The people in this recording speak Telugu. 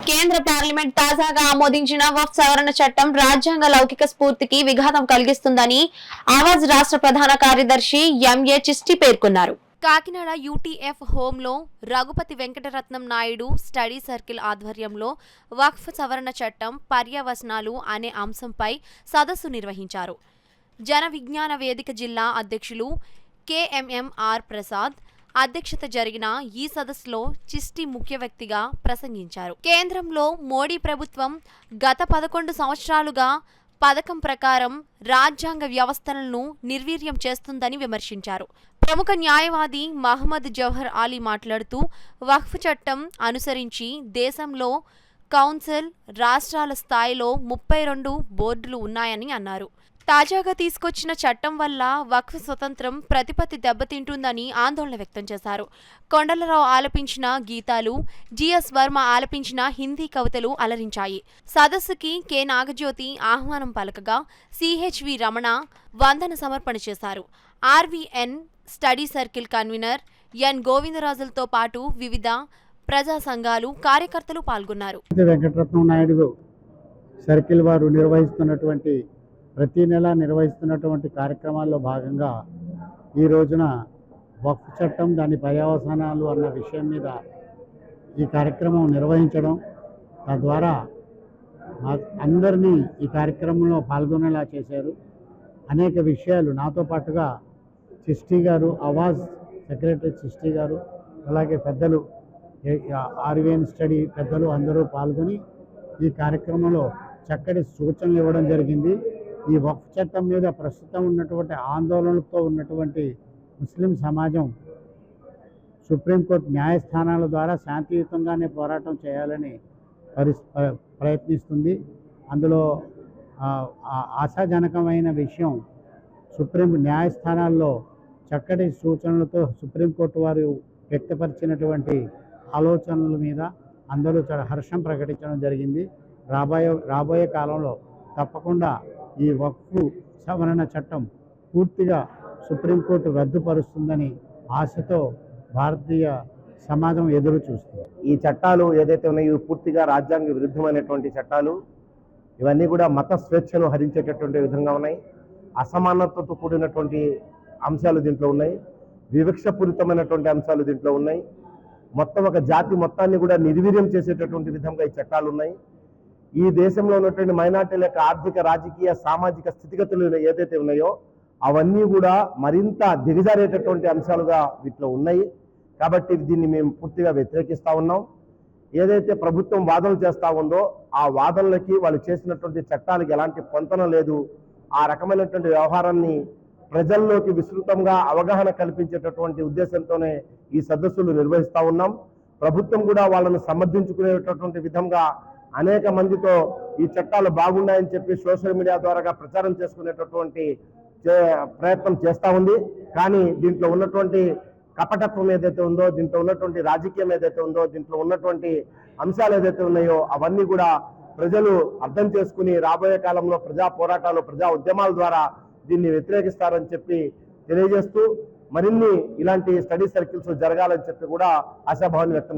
కేంద్ర పార్లమెంట్ తాజాగా ఆమోదించిన వక్ఫ్ సవరణ చట్టం రాజ్యాంగ లౌకిక స్ఫూర్తికి విఘాతం కలిగిస్తుందని ఆవాజ్ రాష్ట్ర ప్రధాన కార్యదర్శి ఎంఏ చిస్టి పేర్కొన్నారు. కాకినాడ యూటీఎఫ్ హోంలో రఘుపతి వెంకటరత్నం నాయుడు స్టడీ సర్కిల్ ఆధ్వర్యంలో వక్ఫ్ సవరణ చట్టం పర్యవసనాలు అనే అంశంపై సదస్సు నిర్వహించారు. జన విజ్ఞాన వేదిక జిల్లా అధ్యక్షులు కేఎంఎంఆర్ ప్రసాద్ అధ్యక్షత జరిగిన ఈ సదస్సులో చిస్టి ముఖ్య వ్యక్తిగా ప్రసంగించారు. కేంద్రంలో మోడీ ప్రభుత్వం గత 11 సంవత్సరాలుగా పథకం ప్రకారం రాజ్యాంగ వ్యవస్థలను నిర్వీర్యం చేస్తుందని విమర్శించారు. ప్రముఖ న్యాయవాది మహమ్మద్ జవహర్ అలీ మాట్లాడుతూ వక్ఫ్ చట్టం అనుసరించి దేశంలో కౌన్సిల్, రాష్ట్రాల స్థాయిలో 32 బోర్డులు ఉన్నాయని అన్నారు. తాజాగా తీసుకొచ్చిన చట్టం వల్ల వక్ఫ్ స్వతంత్రం ప్రతిపత్తి దెబ్బతింటుందని ఆందోళన వ్యక్తం చేశారు. కొండలరావు ఆలపించిన గీతాలు, జిఎస్ వర్మ ఆలపించిన హిందీ కవితలు అలరించాయి. సదస్సుకి కె నాగజ్యోతి ఆహ్వానం పలకగా సిహెచ్వి రమణ వందన సమర్పణ చేశారు. RVN study circle convener N గోవిందరాజులతో పాటు వివిధ ప్రజా సంఘాలు, కార్యకర్తలు పాల్గొన్నారు. వెంకటరత్నం నాయుడు సర్కిల్ వారు నిర్వహిస్తున్నటువంటి ప్రతి నెల నిర్వహిస్తున్నటువంటి కార్యక్రమాల్లో భాగంగా ఈ రోజున వక్ఫ్ చట్టం, దాని పర్యవసానాలు అన్న విషయం మీద ఈ కార్యక్రమం నిర్వహించడం, తద్వారా అందరినీ ఈ కార్యక్రమంలో పాల్గొనేలా చేశారు. అనేక విషయాలు నాతో పాటుగా చిస్టి గారు, ఆవాజ్ సెక్రటరీ చిస్టి గారు, అలాగే పెద్దలు ఆర్వీఎన్ స్టడీ పెద్దలు అందరూ పాల్గొని ఈ కార్యక్రమంలో చక్కటి సూచనలు ఇవ్వడం జరిగింది. ఈ వక్ఫ్ చట్టం మీద ప్రస్తుతం ఉన్నటువంటి ఆందోళనలతో ఉన్నటువంటి ముస్లిం సమాజం సుప్రీంకోర్టు న్యాయస్థానాల ద్వారా శాంతియుతంగానే పోరాటం చేయాలని ప్రయత్నిస్తుంది. అందులో ఆశాజనకమైన విషయం, సుప్రీం న్యాయస్థానాల్లో చక్కటి సూచనలతో సుప్రీంకోర్టు వారు వ్యక్తపరిచినటువంటి ఆలోచనల మీద అందరూ చాలా హర్షం ప్రకటించడం జరిగింది. రాబోయే కాలంలో తప్పకుండా ఈ వక్ఫ్ సవరణ చట్టం పూర్తిగా సుప్రీంకోర్టు రద్దుపరుస్తుందని ఆశతో భారతీయ సమాజం ఎదురు చూస్తుంది. ఈ చట్టాలు ఏదైతే ఉన్నాయో పూర్తిగా రాజ్యాంగ విరుద్ధమైనటువంటి చట్టాలు. ఇవన్నీ కూడా మత స్వేచ్ఛను హరించేటటువంటి విధంగా ఉన్నాయి. అసమానతతో కూడినటువంటి అంశాలు దీంట్లో ఉన్నాయి. వివక్షపూరితమైనటువంటి అంశాలు దీంట్లో ఉన్నాయి. మొత్తం ఒక జాతి మొత్తాన్ని కూడా నిర్వీర్యం చేసేటటువంటి విధంగా ఈ చట్టాలు ఉన్నాయి. ఈ దేశంలో ఉన్నటువంటి మైనార్టీల యొక్క ఆర్థిక, రాజకీయ, సామాజిక స్థితిగతులు ఏదైతే ఉన్నాయో అవన్నీ కూడా మరింత దిగజారేటటువంటి అంశాలుగా వీటిలో ఉన్నాయి. కాబట్టి దీన్ని మేము పూర్తిగా వ్యతిరేకిస్తూ ఉన్నాం. ఏదైతే ప్రభుత్వం వాదనలు చేస్తూ ఉందో ఆ వాదనలకి వాళ్ళు చేసినటువంటి చట్టాలకి ఎలాంటి పొంతన లేదు. ఆ రకమైనటువంటి వ్యవహారాన్ని ప్రజల్లోకి విస్తృతంగా అవగాహన కల్పించేటటువంటి ఉద్దేశంతోనే ఈ సదస్సులు నిర్వహిస్తూ ఉన్నాం. ప్రభుత్వం కూడా వాళ్ళను సమర్థించుకునేటటువంటి విధంగా అనేక మందితో ఈ చట్టాలు బాగున్నాయని చెప్పి సోషల్ మీడియా ద్వారా ప్రచారం చేసుకునేటటువంటి ప్రయత్నం చేస్తూ ఉంది. కానీ దీంట్లో ఉన్నటువంటి కపటత్వం ఏదైతే ఉందో, దీంట్లో ఉన్నటువంటి రాజకీయం ఏదైతే ఉందో, దీంట్లో ఉన్నటువంటి అంశాలు ఏదైతే ఉన్నాయో అవన్నీ కూడా ప్రజలు అర్థం చేసుకుని రాబోయే కాలంలో ప్రజా పోరాటాలు, ప్రజా ఉద్యమాల ద్వారా దీన్ని వ్యతిరేకిస్తారని చెప్పి తెలియజేస్తూ మరిన్ని ఇలాంటి స్టడీ సర్కిల్స్ జరగాలని చెప్పి కూడా ఆశాభావాన్ని వ్యక్తం చేస్తారు.